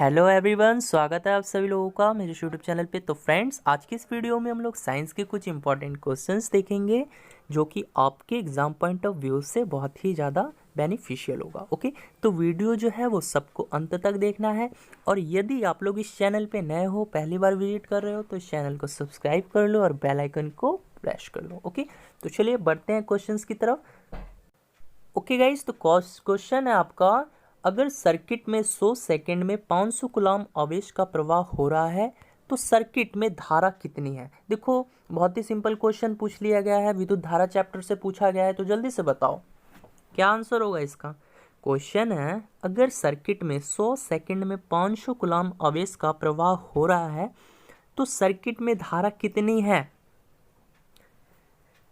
Hello everyone, स्वागत है आप सभी लोगों का मेरे यूट्यूब चैनल पे। तो फ्रेंड्स, आज की इस वीडियो में हम लोग साइंस के कुछ इंपॉर्टेंट क्वेश्चंस देखेंगे जो कि आपके एग्जाम पॉइंट ऑफ व्यू से बहुत ही ज़्यादा बेनिफिशियल होगा। ओके, तो वीडियो जो है वो सबको अंत तक देखना है। और यदि आप लोग इस चैनल पे नए हो, पहली बार विजिट कर रहे हो, तो इस चैनल को सब्सक्राइब कर लो और बेल आइकन को प्रेस कर लो। ओके, तो चलिए बढ़ते हैं क्वेश्चन की तरफ। ओके गाइज, तो क्वेश्चन है आपका, अगर सर्किट में 100 सेकेंड में 500 कूलम आवेश का प्रवाह हो रहा है तो सर्किट में धारा कितनी है। देखो, बहुत ही सिंपल क्वेश्चन पूछ लिया गया है, विद्युत धारा चैप्टर से पूछा गया है। तो जल्दी से बताओ क्या आंसर होगा इसका। क्वेश्चन है, अगर सर्किट में 100 सेकेंड में 500 कूलम आवेश का प्रवाह हो रहा है तो सर्किट में धारा कितनी है।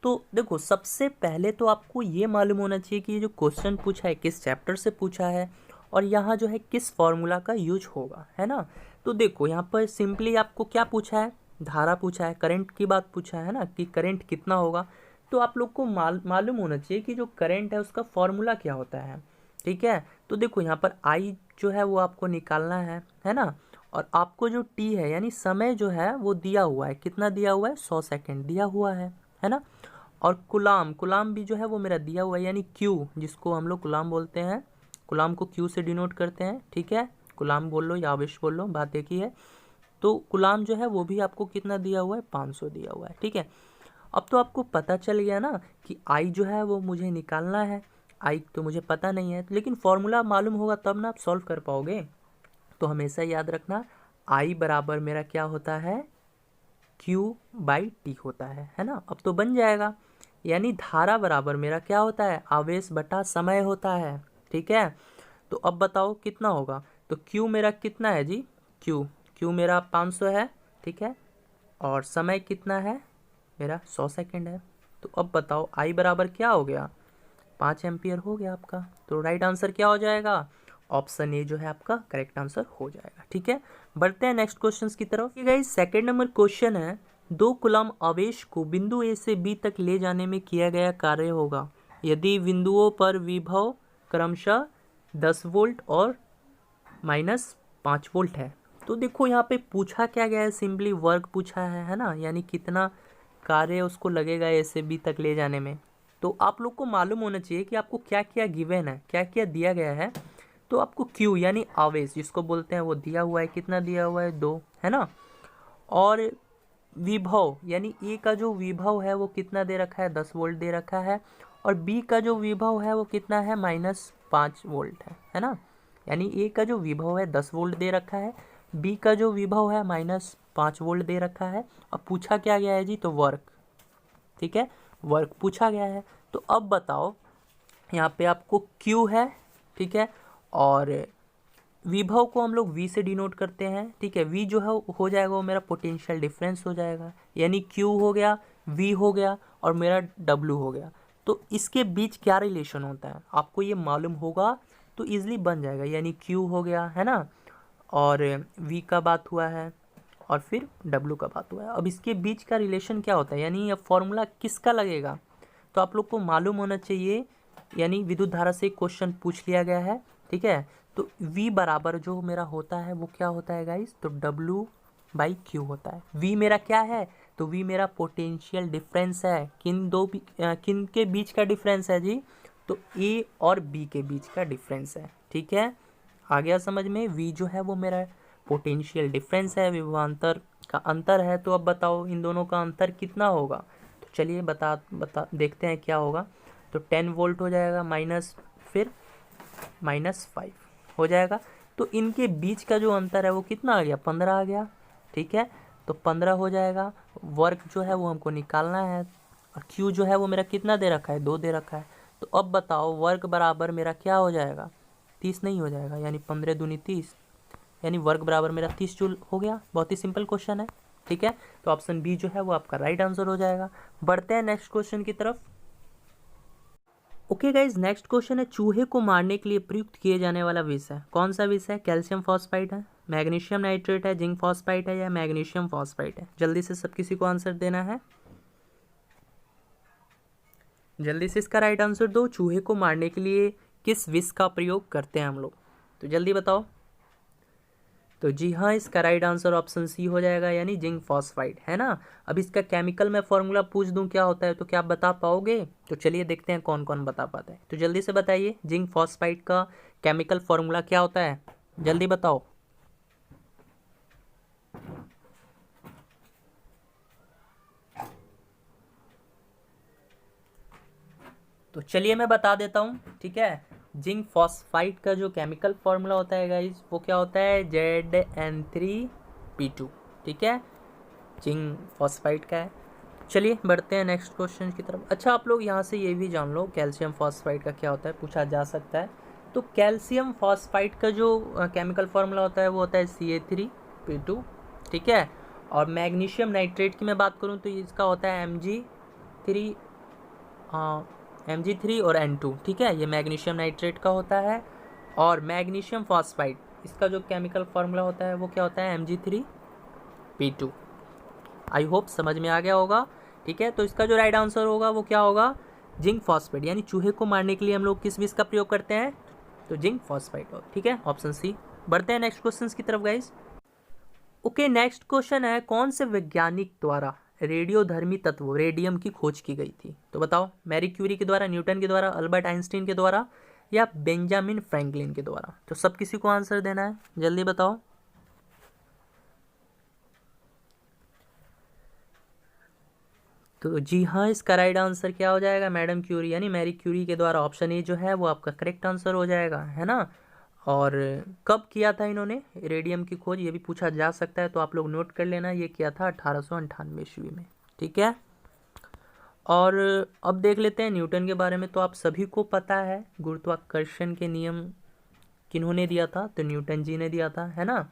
तो देखो, सबसे पहले तो आपको ये मालूम होना चाहिए कि ये जो क्वेश्चन पूछा है किस चैप्टर से पूछा है और यहाँ जो है किस फॉर्मूला का यूज होगा, है ना। तो देखो, यहाँ पर सिंपली आपको क्या पूछा है, धारा पूछा है, करंट की बात पूछा है ना, कि करंट कितना होगा। तो आप लोग को मालूम होना चाहिए कि जो करंट है उसका फॉर्मूला क्या होता है। ठीक है, तो देखो यहाँ पर आई जो है वो आपको निकालना है ना। और आपको जो टी है यानी समय जो है वो दिया हुआ है, कितना दिया हुआ है, 100 सेकेंड दिया हुआ है ना। और कुलाम कुलाम भी जो है वो मेरा दिया हुआ है, यानी क्यू, जिसको हम लोग कुलाम बोलते हैं। कुलाम को क्यू से डिनोट करते हैं। ठीक है, कुलाम बोल लो या आवेश बोल लो, बात एक ही है। तो कुलाम जो है वो भी आपको कितना दिया हुआ है, 500 दिया हुआ है। ठीक है, अब तो आपको पता चल गया ना कि आई जो है वो मुझे निकालना है। आई तो मुझे पता नहीं है, लेकिन फॉर्मूला मालूम होगा तब ना आप सॉल्व कर पाओगे। तो हमेशा याद रखना, आई बराबर मेरा क्या होता है, Q बाई टी होता है ना। अब तो बन जाएगा, यानी धारा बराबर मेरा क्या होता है, आवेश बटा समय होता है। ठीक है, तो अब बताओ कितना होगा। तो Q मेरा कितना है जी, Q मेरा 500 है। ठीक है, और समय कितना है मेरा, 100 सेकेंड है। तो अब बताओ आई बराबर क्या हो गया, 5 एम्पियर हो गया आपका। तो राइट आंसर क्या हो जाएगा, ऑप्शन ए जो है आपका करेक्ट आंसर हो जाएगा। ठीक है, बढ़ते हैं नेक्स्ट क्वेश्चन की तरफ। गाइस, सेकंड नंबर क्वेश्चन है, 2 कूलम आवेश को बिंदु ए से बी तक ले जाने में किया गया कार्य होगा यदि बिंदुओं पर विभव क्रमशः 10 वोल्ट और -5 वोल्ट है। तो देखो, यहाँ पे पूछा क्या गया है, सिंपली वर्क पूछा है ना, यानी कितना कार्य उसको लगेगा ए से बी तक ले जाने में। तो आप लोग को मालूम होना चाहिए कि आपको क्या क्या गिवन है, क्या क्या दिया गया है। तो आपको क्यू यानी आवेश जिसको बोलते हैं वो दिया हुआ है, कितना दिया हुआ है, 2, है ना। और विभव यानी ए का जो विभव है वो कितना दे रखा है, 10 वोल्ट दे रखा है। और बी का जो विभव है वो कितना है, -5 वोल्ट है ना। यानी ए का जो विभव है 10 वोल्ट दे रखा है, बी का जो विभव है -5 वोल्ट दे रखा है। अब पूछा क्या गया है जी, तो वर्क। ठीक है, वर्क पूछा गया है। तो अब बताओ, यहाँ पे आपको क्यू है, ठीक है, और विभव को हम लोग वी से डिनोट करते हैं। ठीक है, वी जो है हो जाएगा वो मेरा पोटेंशियल डिफरेंस हो जाएगा, यानी क्यू हो गया, वी हो गया और मेरा डब्ल्यू हो गया। तो इसके बीच क्या रिलेशन होता है आपको ये मालूम होगा तो इजीली बन जाएगा, यानी क्यू हो गया, है ना, और वी का बात हुआ है और फिर डब्ल्यू का बात हुआ है। अब इसके बीच का रिलेशन क्या होता है, यानी अब फॉर्मूला किसका लगेगा, तो आप लोग को मालूम होना चाहिए। यानी विद्युत धारा से क्वेश्चन पूछ लिया गया है। ठीक है, तो V बराबर जो मेरा होता है वो क्या होता है गाइस, तो W बाई क्यू होता है। V मेरा क्या है, तो V मेरा पोटेंशियल डिफरेंस है, किन के बीच का डिफरेंस है जी, तो A और B के बीच का डिफरेंस है। ठीक है, आ गया समझ में। V जो है वो मेरा पोटेंशियल डिफरेंस है, विभवांतर का अंतर है। तो अब बताओ इन दोनों का अंतर कितना होगा। तो चलिए बता देखते हैं क्या होगा। तो 10 वोल्ट हो जाएगा, माइनस फिर -5 हो जाएगा। तो इनके बीच का जो अंतर है वो कितना आ गया, 15 आ गया। ठीक है, तो 15 हो जाएगा। वर्क जो है वो हमको निकालना है और क्यू जो है वो मेरा कितना दे रखा है, 2 दे रखा है। तो अब बताओ वर्क बराबर मेरा क्या हो जाएगा, 30 नहीं हो जाएगा, यानी 15 दूनी 30, यानी वर्क बराबर मेरा 30 जूल हो गया। बहुत ही सिंपल क्वेश्चन है। ठीक है, तो ऑप्शन बी जो है वो आपका राइट आंसर हो जाएगा। बढ़ते हैं नेक्स्ट क्वेश्चन की तरफ। ओके गाइज, नेक्स्ट क्वेश्चन है, चूहे को मारने के लिए प्रयुक्त किए जाने वाला विष है, कौन सा विष है, कैल्शियम फॉस्फाइड है, मैग्नीशियम नाइट्रेट है, जिंक फॉस्फाइड है या मैग्नीशियम फॉस्फाइड है। जल्दी से सब किसी को आंसर देना है, जल्दी से इसका राइट आंसर दो। चूहे को मारने के लिए किस विष का प्रयोग करते हैं हम लोग, तो जल्दी बताओ। तो जी हाँ, इसका राइट आंसर ऑप्शन सी हो जाएगा, यानी जिंक फॉस्फाइड, है ना। अब इसका केमिकल में फॉर्मूला पूछ दूं क्या होता है, तो क्या आप बता पाओगे? तो चलिए देखते हैं कौन कौन बता पाता है। तो जल्दी से बताइए, जिंक फॉस्फाइड का केमिकल फॉर्मूला क्या होता है, जल्दी बताओ। तो चलिए मैं बता देता हूँ, ठीक है। जिंक फॉस्फाइड का जो केमिकल फॉर्मूला होता है गाइज, वो क्या होता है, Zn3P2, ठीक है, जिंक फॉस्फाइड का है। चलिए बढ़ते हैं नेक्स्ट क्वेश्चन की तरफ। अच्छा, आप लोग यहाँ से ये भी जान लो कैल्शियम फॉस्फाइड का क्या होता है, पूछा जा सकता है। तो कैल्शियम फॉस्फाइड का जो केमिकल फॉर्मूला होता है वो होता है Ca3P2, ठीक है। और मैग्नीशियम नाइट्रेट की मैं बात करूँ तो इसका होता है Mg3, Mg3 और N2, ठीक है, ये मैग्नीशियम नाइट्रेट का होता है। और मैग्नीशियम फॉस्फाइड, इसका जो केमिकल फार्मूला होता है वो क्या होता है, Mg3P2। आई होप समझ में आ गया होगा, ठीक है। तो इसका जो राइट आंसर होगा वो क्या होगा, जिंक फॉस्फेट, यानी चूहे को मारने के लिए हम लोग किस विष का प्रयोग करते हैं, तो जिंक फॉस्फेट, ठीक है, ऑप्शन सी। बढ़ते हैं नेक्स्ट क्वेश्चन की तरफ गाइज। ओके, नेक्स्ट क्वेश्चन है, कौन से वैज्ञानिक द्वारा रेडियोधर्मी तत्व रेडियम की खोज की गई थी? तो बताओ, मैरी क्यूरी के द्वारा, न्यूटन के द्वारा, अल्बर्ट आइंस्टीन के द्वारा, या बेंजामिन फ्रैंकलिन के द्वारा? तो सब किसी को आंसर देना है, जल्दी बताओ। तो जी हाँ, इसका राइट आंसर क्या हो जाएगा, मैडम क्यूरी, यानी मैरी क्यूरी के द्वारा। ऑप्शन ए जो है वो आपका करेक्ट आंसर हो जाएगा, है ना। और कब किया था इन्होंने रेडियम की खोज, ये भी पूछा जा सकता है, तो आप लोग नोट कर लेना, ये किया था 1898 ईस्वी में, ठीक है। और अब देख लेते हैं न्यूटन के बारे में। तो आप सभी को पता है गुरुत्वाकर्षण के नियम किन्होंने दिया था, तो न्यूटन जी ने दिया था, है ना।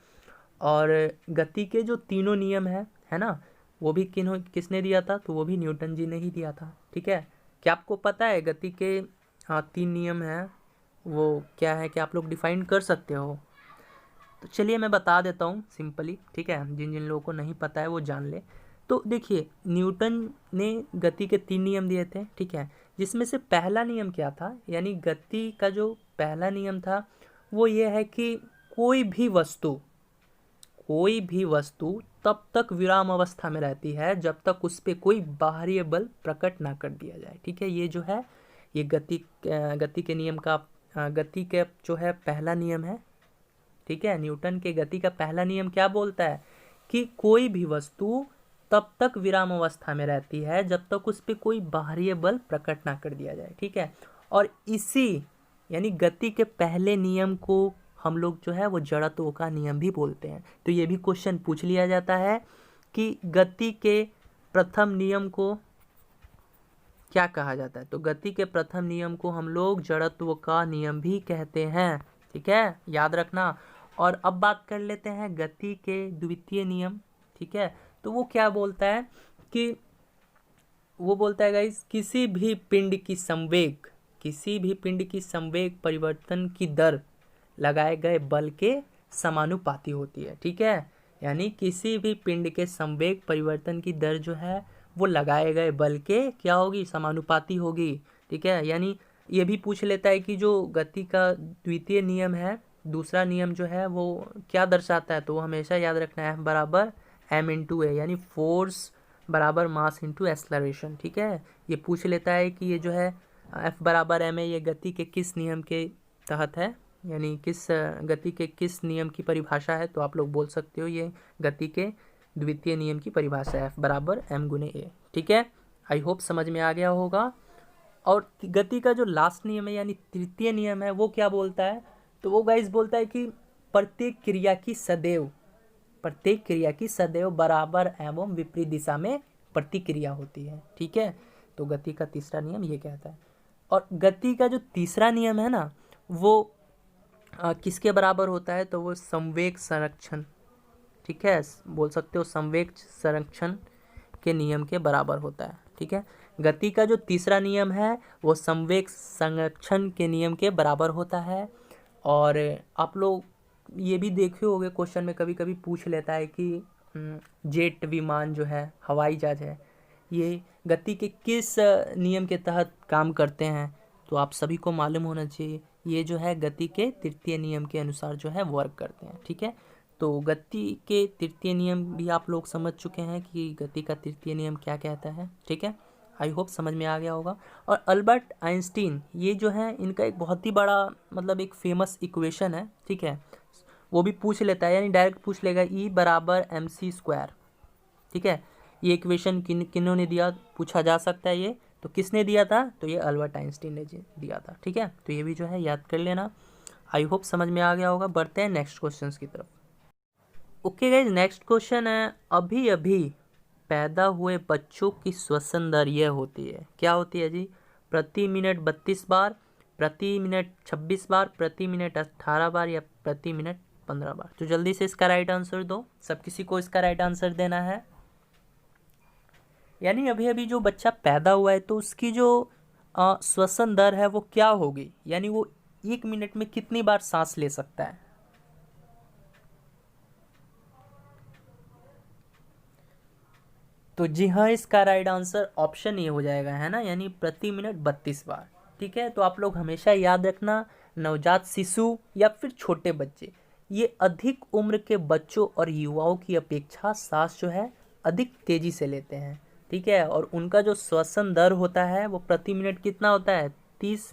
और गति के जो तीनों नियम है ना, वो भी किसने दिया था, तो वो भी न्यूटन जी ने ही दिया था, ठीक है। क्या आपको पता है गति के, हाँ, 3 नियम हैं, वो क्या है, कि आप लोग डिफाइन कर सकते हो? तो चलिए मैं बता देता हूँ सिंपली, ठीक है, जिन जिन लोगों को नहीं पता है वो जान ले। तो देखिए, न्यूटन ने गति के 3 नियम दिए थे, ठीक है, जिसमें से पहला नियम क्या था, यानी गति का जो पहला नियम था वो ये है कि कोई भी वस्तु तब तक विराम अवस्था में रहती है जब तक उस पर कोई बाहरी बल प्रकट ना कर दिया जाए, ठीक है। ये जो है, ये गति के नियम का, गति के जो है पहला नियम है, ठीक है। न्यूटन के गति का पहला नियम क्या बोलता है, कि कोई भी वस्तु तब तक विराम अवस्था में रहती है जब तक उस पर कोई बाहरी बल प्रकट ना कर दिया जाए, ठीक है। और इसी, यानी गति के पहले नियम को हम लोग जो है वो जड़त्व का नियम भी बोलते हैं। तो ये भी क्वेश्चन पूछ लिया जाता है कि गति के प्रथम नियम को क्या कहा जाता है, तो गति के प्रथम नियम को हम लोग जड़त्व का नियम भी कहते हैं, ठीक है, याद रखना। और अब बात कर लेते हैं गति के द्वितीय नियम, ठीक है। तो वो क्या बोलता है, कि वो बोलता है गाइस, किसी भी पिंड की संवेग परिवर्तन की दर लगाए गए बल के समानुपाती होती है, ठीक है। यानी किसी भी पिंड के संवेग परिवर्तन की दर जो है वो लगाए गए बल के क्या होगी, समानुपाती होगी, ठीक है। यानी ये भी पूछ लेता है कि जो गति का द्वितीय नियम है, दूसरा नियम जो है वो क्या दर्शाता है, तो वो हमेशा याद रखना है, F बराबर m/a, यानी फोर्स बराबर मास इंटू एक्सलरेशन, ठीक है। ये पूछ लेता है कि ये जो है F बराबर m है, ये गति के किस नियम के तहत है, यानी किस गति के किस नियम की परिभाषा है, तो आप लोग बोल सकते हो ये गति के द्वितीय नियम की परिभाषा है, F बराबर m/a, ठीक है। आई होप समझ में आ गया होगा। और गति का जो लास्ट नियम है, यानी तृतीय नियम है, वो क्या बोलता है, तो वो गाइस बोलता है कि प्रत्येक क्रिया की सदैव बराबर एवं विपरीत दिशा में प्रतिक्रिया होती है, ठीक है। तो गति का तीसरा नियम ये कहता है। और गति का जो तीसरा नियम है ना, वो किसके बराबर होता है, तो वो संवेग संरक्षण, ठीक है, बोल सकते हो संवेग संरक्षण के नियम के बराबर होता है, ठीक है। गति का जो तीसरा नियम है वो संवेग संरक्षण के नियम के बराबर होता है। और आप लोग ये भी देखे होंगे, क्वेश्चन में कभी कभी पूछ लेता है कि जेट विमान जो है, हवाई जहाज है, ये गति के किस नियम के तहत काम करते हैं, तो आप सभी को मालूम होना चाहिए, ये जो है गति के तृतीय नियम के अनुसार जो है वर्क करते हैं, ठीक है। तो गति के तृतीय नियम भी आप लोग समझ चुके हैं कि गति का तृतीय नियम क्या कहता है, ठीक है। आई होप समझ में आ गया होगा। और अल्बर्ट आइंस्टीन, ये जो है इनका एक बहुत ही बड़ा मतलब एक फेमस इक्वेशन है, ठीक है। वो भी पूछ लेता है, यानी डायरेक्ट पूछ लेगा, E बराबर mc², ठीक है। ये इक्वेशन किन्होंने दिया, पूछा जा सकता है ये, तो किसने दिया था, तो ये अल्बर्ट आइंस्टीन ने दिया था, ठीक है। तो ये भी जो है याद कर लेना। आई होप समझ में आ गया होगा। बढ़ते हैं नेक्स्ट क्वेश्चन की तरफ। ओके गाइज, नेक्स्ट क्वेश्चन है, अभी अभी पैदा हुए बच्चों की श्वसन दर यह होती है, क्या होती है जी, प्रति मिनट 32 बार, प्रति मिनट 26 बार, प्रति मिनट 18 बार, या प्रति मिनट 15 बार। तो जल्दी से इसका राइट आंसर दो, सब किसी को इसका राइट आंसर देना है। यानी अभी अभी जो बच्चा पैदा हुआ है तो उसकी जो श्वसन दर है वो क्या होगी, यानी वो 1 मिनट में कितनी बार सांस ले सकता है। तो जी हाँ, इसका राइट आंसर ऑप्शन ए हो जाएगा, है ना, यानी प्रति मिनट 32 बार, ठीक है। तो आप लोग हमेशा याद रखना, नवजात शिशु या फिर छोटे बच्चे, ये अधिक उम्र के बच्चों और युवाओं की अपेक्षा सांस जो है अधिक तेजी से लेते हैं, ठीक है। और उनका जो श्वसन दर होता है वो प्रति मिनट कितना होता है, 30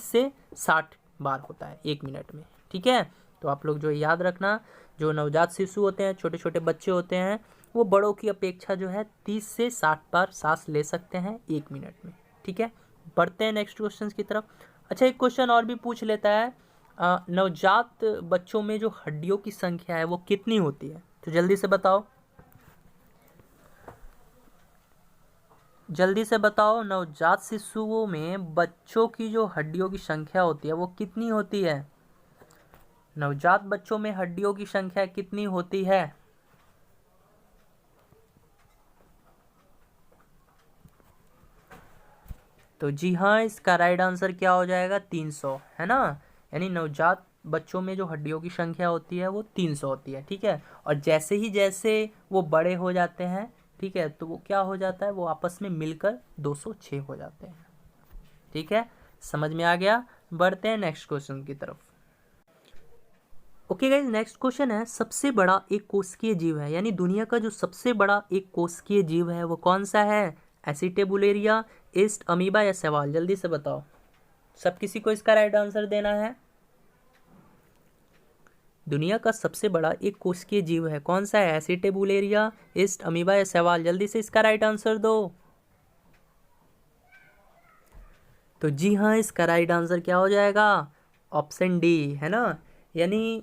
से 60 बार होता है 1 मिनट में, ठीक है। तो आप लोग जो याद रखना, जो नवजात शिशु होते हैं, छोटे छोटे बच्चे होते हैं, वो बड़ों की अपेक्षा जो है 30 से 60 बार सांस ले सकते हैं 1 मिनट में, ठीक है। बढ़ते हैं नेक्स्ट क्वेश्चन की तरफ। अच्छा, एक क्वेश्चन और भी पूछ लेता है, नवजात बच्चों में जो हड्डियों की संख्या है वो कितनी होती है, तो जल्दी से बताओ, जल्दी से बताओ, नवजात शिशुओं में बच्चों की जो हड्डियों की संख्या होती है वो कितनी होती है, नवजात बच्चों में हड्डियों की संख्या कितनी होती है। तो जी हाँ, इसका राइट आंसर क्या हो जाएगा, 300, है ना। यानी नवजात बच्चों में जो हड्डियों की संख्या होती है वो 300 होती है, ठीक है। और जैसे वो बड़े हो जाते हैं, ठीक है, तो वो क्या हो जाता है, वो आपस में मिलकर 206 हो जाते हैं, ठीक है। समझ में आ गया। बढ़ते हैं नेक्स्ट क्वेश्चन की तरफ। ओके गाइज, नेक्स्ट क्वेश्चन है, सबसे बड़ा एक कोशिकीय जीव है, यानी दुनिया का जो सबसे बड़ा एक कोशिकीय जीव है वो कौन सा है, एसिटेबुलेरिया, ईस्ट, अमीबा या शैवाल। जल्दी से बताओ, सब किसी को इसका राइट आंसर देना है। दुनिया का सबसे बड़ा एक कोशिकीय जीव है, कौन सा है, एसिटेबुलेरिया, ईस्ट, अमीबा या शैवाल। जल्दी से इसका राइट आंसर दो। तो जी हाँ, इसका राइट आंसर क्या हो जाएगा, ऑप्शन डी, है ना। यानी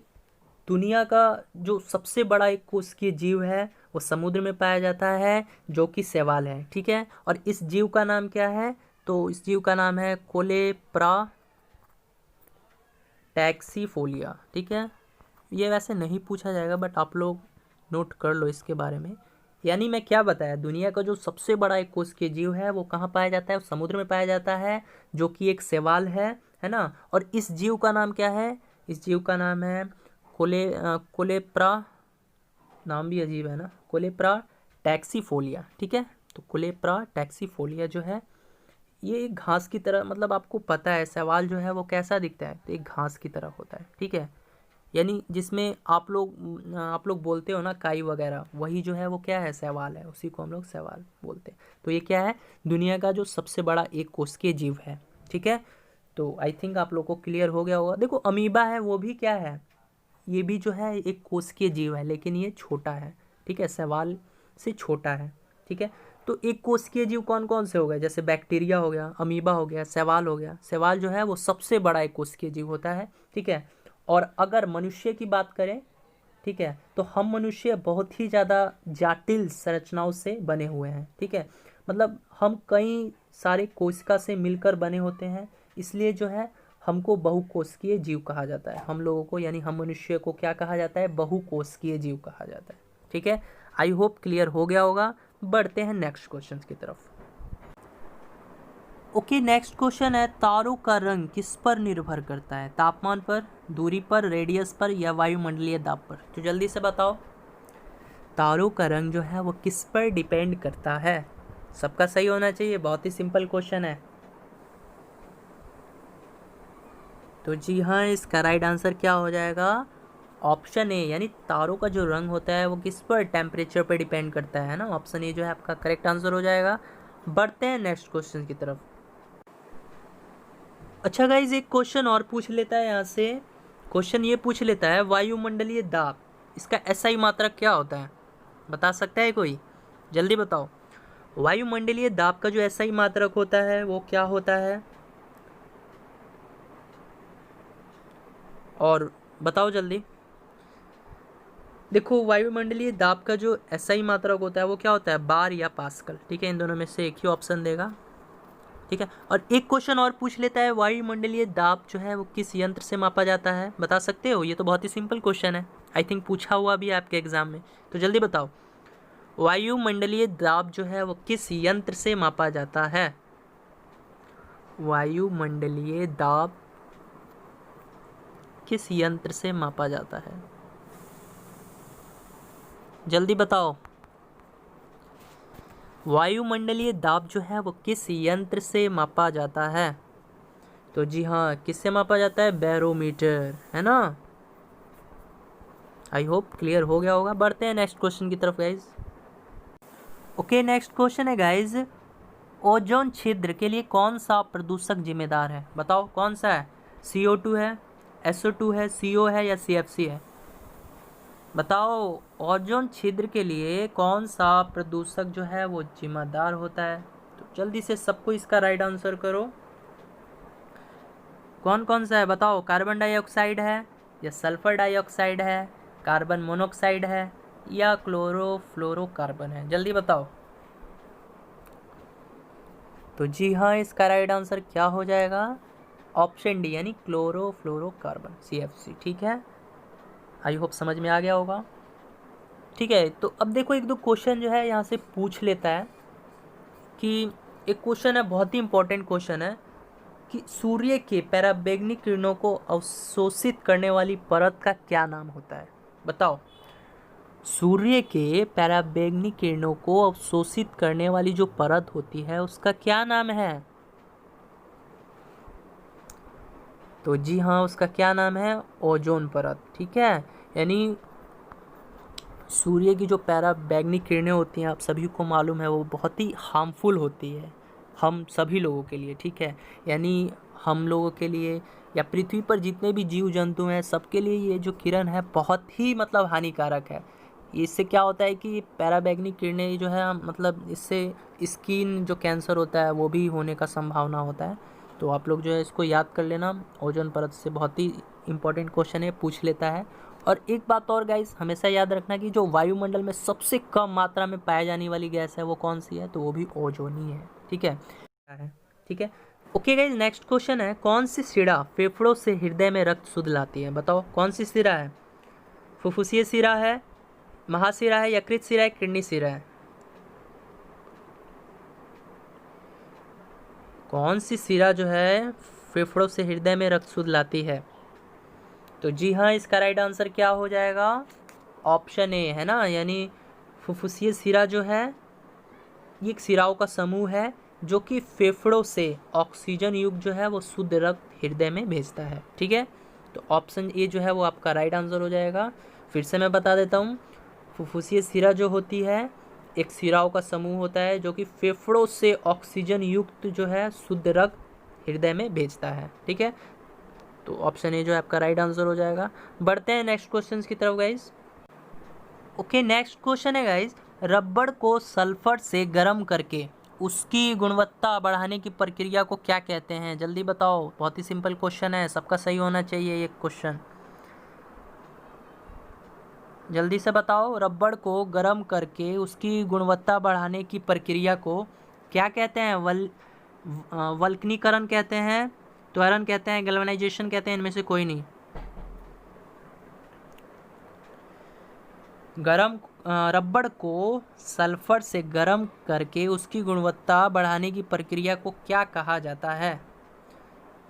दुनिया का जो सबसे बड़ा एक कोशिकीय जीव है वो समुद्र में पाया जाता है, जो कि शैवाल है, ठीक है। और इस जीव का नाम क्या है, तो इस जीव का नाम है कोलेप्रा टैक्सीफोलिया, ठीक है। ये वैसे नहीं पूछा जाएगा बट आप लोग नोट कर लो इसके बारे में। यानी मैं क्या बताया, दुनिया का जो सबसे बड़ा एक कोशिकीय जीव है वो कहाँ पाया जाता है, वो समुद्र में पाया जाता है, जो कि एक शैवाल है ना। और इस जीव का नाम क्या है, इस जीव का नाम है कोलेप्रा, नाम भी अजीब है ना, कोलेप्रा टैक्सीफोलिया, ठीक है। तो कोलेप्रा टैक्सीफोलिया जो है ये एक घास की तरह, मतलब आपको पता है शैवाल जो है वो कैसा दिखता है, तो एक घास की तरह होता है, ठीक है। यानी जिसमें आप लोग बोलते हो ना काई वगैरह, वही जो है वो क्या है, शैवाल है, उसी को हम लोग शैवाल बोलते हैं। तो ये क्या है, दुनिया का जो सबसे बड़ा एक कोशिकीय जीव है, ठीक है। तो आई थिंक आप लोग को क्लियर हो गया होगा। देखो अमीबा है, वो भी क्या है, ये भी जो है एक कोशिकीय जीव है, लेकिन ये छोटा है, ठीक है, शैवाल से छोटा है, ठीक है। तो एक कोशिकीय जीव कौन कौन से हो गए, जैसे बैक्टीरिया हो गया, अमीबा हो गया, शैवाल हो गया। शैवाल जो है वो सबसे बड़ा एक कोशिकीय जीव होता है, ठीक है। और अगर मनुष्य की बात करें, ठीक है, तो हम मनुष्य बहुत ही ज़्यादा जटिल संरचनाओं से बने हुए हैं, ठीक है। मतलब हम कई सारे कोशिका से मिलकर बने होते हैं, इसलिए जो है हमको बहुकोशिकीय जीव कहा जाता है। हम लोगों को, यानी हम मनुष्य को क्या कहा जाता है, बहुकोशिकीय जीव कहा जाता है, ठीक है। आई होप क्लियर हो गया होगा। बढ़ते हैं नेक्स्ट क्वेश्चन की तरफ। ओके, नेक्स्ट क्वेश्चन है, तारों का रंग किस पर निर्भर करता है, तापमान पर, दूरी पर, रेडियस पर या वायुमंडलीय दाब पर। तो जल्दी से बताओ, तारों का रंग जो है वो किस पर डिपेंड करता है। सबका सही होना चाहिए, बहुत ही सिंपल क्वेश्चन है। तो जी हाँ, इसका राइट आंसर क्या हो जाएगा? ऑप्शन ए, यानी तारों का जो रंग होता है वो किस पर, टेम्परेचर पर डिपेंड करता है ना। ऑप्शन ए जो है आपका करेक्ट आंसर हो जाएगा। बढ़ते हैं नेक्स्ट क्वेश्चन की तरफ। अच्छा गाइज, एक क्वेश्चन और पूछ लेता है यहाँ से। क्वेश्चन ये पूछ लेता है, वायुमंडलीय दाब, इसका एसआई मात्रक क्या होता है? बता सकता है कोई? जल्दी बताओ। वायुमंडलीय दाब का जो एसआई मात्रक होता है वो क्या होता है? और बताओ जल्दी। देखो, वायुमंडलीय दाब का जो एसआई मात्रक होता है वो क्या होता है? बार या पास्कल। ठीक है, इन दोनों में से एक ही ऑप्शन देगा। ठीक है, और एक क्वेश्चन और पूछ लेता है, वायुमंडलीय दाब जो है वो किस यंत्र से मापा जाता है? बता सकते हो? ये तो बहुत ही सिंपल क्वेश्चन है, आई थिंक पूछा हुआ भी है आपके एग्जाम में। तो जल्दी बताओ, वायुमंडलीय दाब जो है वो किस यंत्र से मापा जाता है? वायुमंडलीय दाब किस यंत्र से मापा जाता है? जल्दी बताओ। वायुमंडलीय दाब जो है वो किस यंत्र से मापा जाता है? तो जी हाँ, किससे मापा जाता है? बैरोमीटर, है ना। आई होप क्लियर हो गया होगा। बढ़ते हैं नेक्स्ट क्वेश्चन की तरफ गाइज। ओके, नेक्स्ट क्वेश्चन है गाइज, ओजोन छिद्र के लिए कौन सा प्रदूषक जिम्मेदार है? बताओ कौन सा है? CO2 है, SO2 है, CO है या CFC है? बताओ, ओजोन छिद्र के लिए कौन सा प्रदूषक जो है वो जिम्मेदार होता है? तो जल्दी से सबको इसका राइट आंसर करो। कौन कौन सा है बताओ? कार्बन डाइऑक्साइड है या सल्फर डाइऑक्साइड है, कार्बन मोनोऑक्साइड है या क्लोरोफ्लोरोकार्बन है? जल्दी बताओ। तो जी हाँ, इसका राइट आंसर क्या हो जाएगा? ऑप्शन डी, यानी क्लोरोफ्लोरोकार्बन, CFC। ठीक है, आई होप समझ में आ गया होगा। ठीक है, तो अब देखो एक दो क्वेश्चन जो है यहाँ से पूछ लेता है कि एक क्वेश्चन है, बहुत ही इंपॉर्टेंट क्वेश्चन है, कि सूर्य के पराबैंगनी किरणों को अवशोषित करने वाली परत का क्या नाम होता है? बताओ, सूर्य के पराबैंगनी किरणों को अवशोषित करने वाली जो परत होती है उसका क्या नाम है? तो जी हाँ, उसका क्या नाम है? ओजोन परत। ठीक है, यानी सूर्य की जो पराबैंगनी किरणें होती हैं, आप सभी को मालूम है, वो बहुत ही हार्मफुल होती है हम सभी लोगों के लिए। ठीक है, यानी हम लोगों के लिए या पृथ्वी पर जितने भी जीव जंतु हैं सबके लिए ये जो किरण है बहुत ही मतलब हानिकारक है। इससे क्या होता है कि पराबैंगनी किरणें जो है, मतलब इससे स्किन जो कैंसर होता है वो भी होने का संभावना होता है। तो आप लोग जो है इसको याद कर लेना। ओजोन परत से बहुत ही इंपॉर्टेंट क्वेश्चन है, पूछ लेता है। और एक बात और गाइस, हमेशा याद रखना कि जो वायुमंडल में सबसे कम मात्रा में पाई जाने वाली गैस है वो कौन सी है? तो वो भी ओजोन ही है। ठीक है, ठीक है। ओके गाइस, नेक्स्ट क्वेश्चन है, कौन सी शिरा फेफड़ों से हृदय में रक्त शुद्ध लाती है? बताओ कौन सी शिरा है? फुफ्फुसीय शिरा है, महाशिरा है, यकृत शिरा है, किडनी शिरा है? कौन सी शिरा जो है फेफड़ों से हृदय में रक्त शुद्ध लाती है? तो जी हाँ, इसका राइट आंसर क्या हो जाएगा? ऑप्शन ए, है ना, यानी फुफ्फुसीय शिरा जो है ये एक शिराओं का समूह है जो कि फेफड़ों से ऑक्सीजन युक्त जो है वो शुद्ध रक्त हृदय में भेजता है। ठीक है, तो ऑप्शन ए जो है वो आपका राइट आंसर हो जाएगा। फिर से मैं बता देता हूँ, फुफ्फुसीय शिरा जो होती है एक शिराओं का समूह होता है जो कि फेफड़ों से ऑक्सीजन युक्त जो है शुद्ध रक्त हृदय में भेजता है। ठीक है, तो ऑप्शन ए जो है आपका राइट आंसर हो जाएगा। बढ़ते हैं नेक्स्ट क्वेश्चन की तरफ गाइज। ओके, नेक्स्ट क्वेश्चन है गाइज, रबड़ को सल्फर से गर्म करके उसकी गुणवत्ता बढ़ाने की प्रक्रिया को क्या कहते हैं? जल्दी बताओ, बहुत ही सिंपल क्वेश्चन है, सबका सही होना चाहिए ये क्वेश्चन। जल्दी से बताओ, रबड़ को गर्म करके उसकी गुणवत्ता बढ़ाने की प्रक्रिया को क्या कहते हैं? वल्कनीकरण कहते हैं, त्वरण कहते हैं, गैल्वेनाइजेशन कहते हैं, इनमें से कोई नहीं। रबड़ को सल्फर से गर्म करके उसकी गुणवत्ता बढ़ाने की प्रक्रिया को क्या कहा जाता है?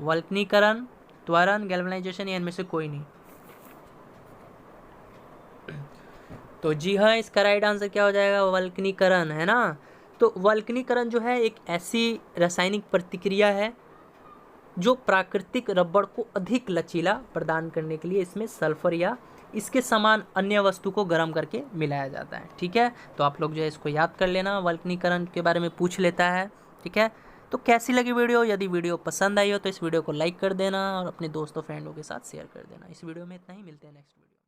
वल्कनीकरण, त्वरण, गैल्वेनाइजेशन या इनमें से कोई नहीं। तो जी हाँ, इसका राइट आंसर क्या हो जाएगा? वल्कनीकरण, है ना। तो वल्कनीकरण जो है एक ऐसी रासायनिक प्रतिक्रिया है जो प्राकृतिक रबड़ को अधिक लचीला प्रदान करने के लिए इसमें सल्फर या इसके समान अन्य वस्तु को गर्म करके मिलाया जाता है। ठीक है, तो आप लोग जो है इसको याद कर लेना, वल्कनीकरण के बारे में पूछ लेता है। ठीक है, तो कैसी लगी वीडियो? यदि वीडियो पसंद आई हो तो इस वीडियो को लाइक कर देना और अपने दोस्तों फ्रेंडों के साथ शेयर कर देना। इस वीडियो में इतना ही, मिलते हैं नेक्स्ट वीडियो।